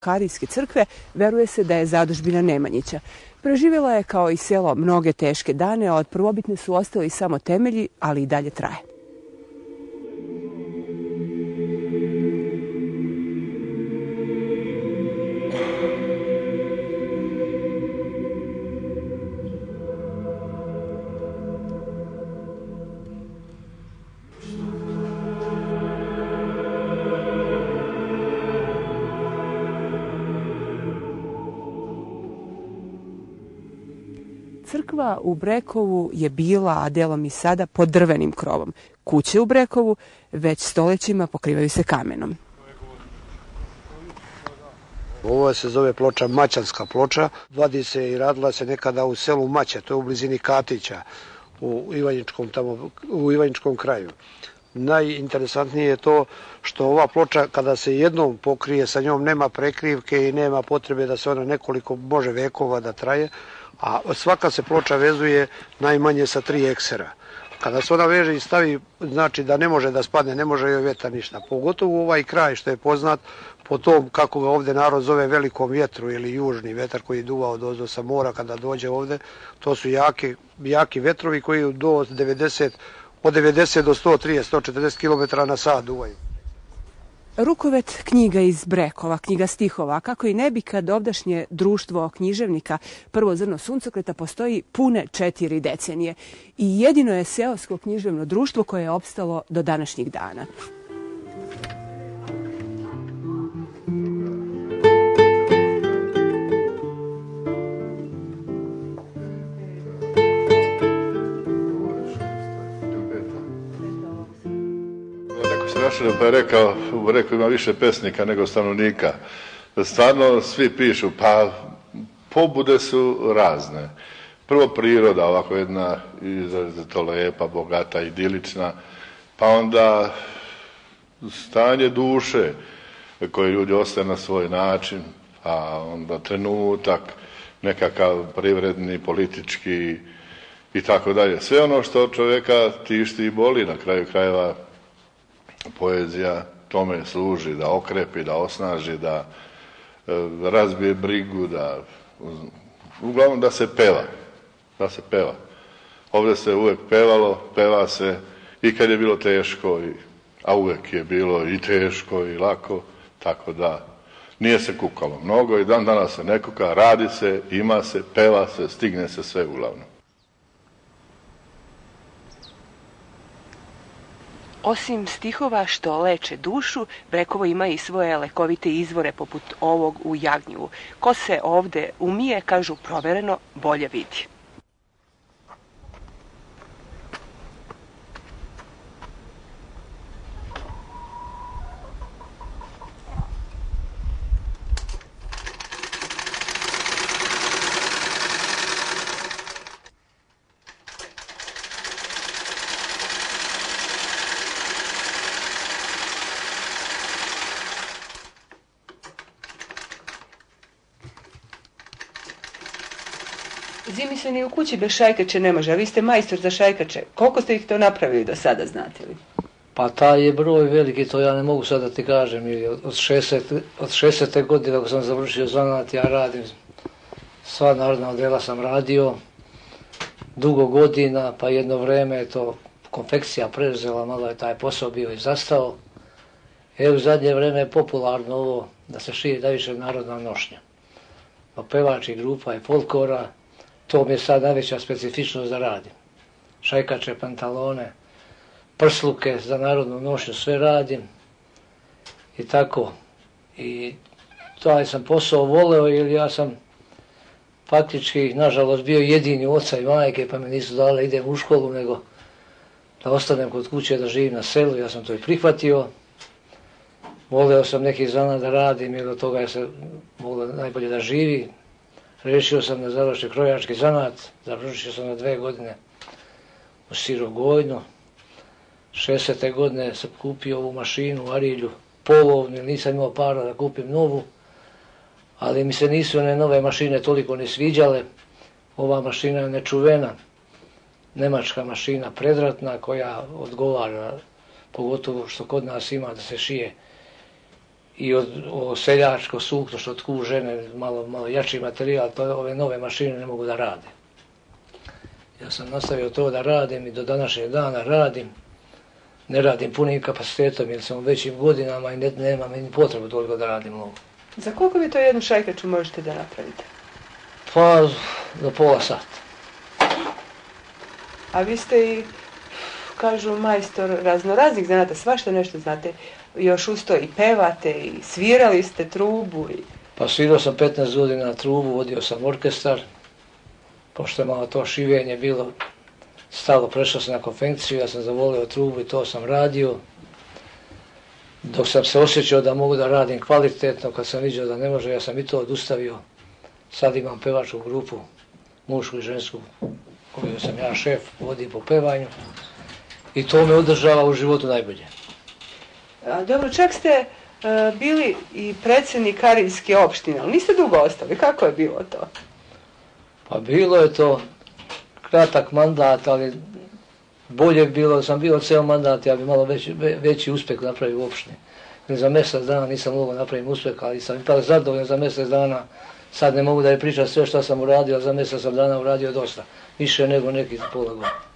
Karijske crkve veruje se da je zadužbina Nemanjića. Preživjela je kao i selo mnoge teške dane, a od prvobitne su ostali samo temelji, ali i dalje traje. Crkva u Brekovu je bila, a delom i sada, pod drvenim krovom. Kuće u Brekovu već stoljećima pokrivaju se kamenom. Ovo se zove ploča Maćanska ploča. Vadi se i radila se nekada u selu Maće, to je u blizini Katića, u Ivanjičkom kraju. Najinteresantnije je to što ova ploča, kada se jednom pokrije, sa njom nema prekrivke i nema potrebe da se ona nekoliko može vekova da traje, a svaka se ploča vezuje najmanje sa 3 eksera. Kada se ona veže i stavi, znači da ne može da spadne, ne može joj vetar ništa. Pogotovo ovaj kraj što je poznat po tom, kako ga ovde narod zove, velikom vjetru ili južni vetar koji duva odozdo sa mora kada dođe ovde. To su jaki vetrovi koji od 90 do 130, 140 km na sat duvaju. Rukovet knjiga iz Brekova, knjiga stihova, kako i ne bi kad ovdašnje društvo književnika Prvo zrno suncokreta postoji pune 4 decenije i jedino je seosko književno društvo koje je opstalo do današnjih dana. Pa je rekao, u Breku ima više pesnika nego stanovnika. Stvarno svi pišu, pa pobude su razne. Prvo priroda, ovako jedna izrazito lepa, bogata, idilična, pa onda stanje duše koje ljudi ostaje na svoj način, pa onda trenutak, nekakav privredni, politički i tako dalje. Sve ono što čovjeka tišti i boli, na kraju krajeva poezija tome služi, da okrepi, da osnaži, da razbije brigu, uglavnom da se peva. Ovdje se uvijek pevalo, peva se i kad je bilo teško, a uvijek je bilo i teško i lako, tako da nije se kukalo mnogo i dan danas se ne kuka, radi se, ima se, peva se, stigne se sve uglavnom. Osim stihova što leče dušu, Brekovo ima i svoje lekovite izvore poput ovog u Jagnjevu. Ko se ovde umije, kažu provereno, bolje vidi. Zimi se ni u kući bez šajkače ne može, a vi ste majstor za šajkače. Koliko ste ih to napravili do sada, znate li? Pa taj je broj veliki, to ja ne mogu sad da ti kažem. Od 60. godine ako sam završio zanat, ja radim. Sva narodna dela sam radio. Dugo godina, pa jedno vreme je to konfekcija preuzela, malo je taj posao bio i zastao. U zadnje vreme je popularno ovo da se šije najviše narodna nošnja. Pa pevači grupa i folklora. To mi je sad najveća specifičnost da radim. Šajkače, pantalone, prsluke za narodnu nošnju, sve radim. I tako. I taj sam posao voleo jer ja sam faktički, nažalost, bio jedini oca i majke, pa me nisu dali da idem u školu, nego da ostanem kod kuće, da živim na selu. Ja sam to i prihvatio. Voleo sam neki zanat da radim jer od toga je se moglo najbolje da živi. Rešio sam da završim krojački zanat, završio sam na 2 godine u Sirogojnu. 60. godine sam kupio ovu mašinu u Arilju, polovnu, nisam imao para da kupim novu, ali mi se nisu one nove mašine toliko ne sviđale. Ova mašina je nečuvena, nemačka mašina predratna koja odgovara, pogotovo što kod nas ima da se šije i od seljačko sukno što tku žene, malo jači materijal, to ove nove mašine ne mogu da rade. Ja sam nastavio to da radim i do današnjeg dana radim. Ne radim punim kapacitetom jer sam u većim godinama i nemam ni potrebu toliko da radim ovo. Za koliko vi to jednu šajkaču možete da napravite? Pa do pola sata. A vi ste i, kažu, majstor raznoraznih zanata, svašta nešto znate. Još usto i pevate i svirali ste trubu. Pa svirao sam 15 godina trubu, vodio sam orkestar. Pošto je malo to šivenje bilo stalo, prešao sam na konfekciju, ja sam zavolio trubu i to sam radio. Dok sam se osjećao da mogu da radim kvalitetno, kad sam vidio da ne može, ja sam i to odustavio. Sad imam pevačku grupu, mušku i žensku, koju sam ja šef, vodim po pevanju. I to me održava u životu najbolje. Dobro, čak ste bili i predsjednik Kariljske opštine, ali niste dugo ostali. Kako je bilo to? Pa bilo je to kratak mandat, ali bolje bi bilo, da sam bio ceo mandat, ja bi malo veći uspjeh napravio u opštini. Za mjesec dana nisam mogao napraviti uspjeh, ali sam ipak zadovoljan za mjesec dana. Sad ne mogu da je pričam sve što sam uradio, ali za mjesec dana uradio dosta. Više nego neki pola godina.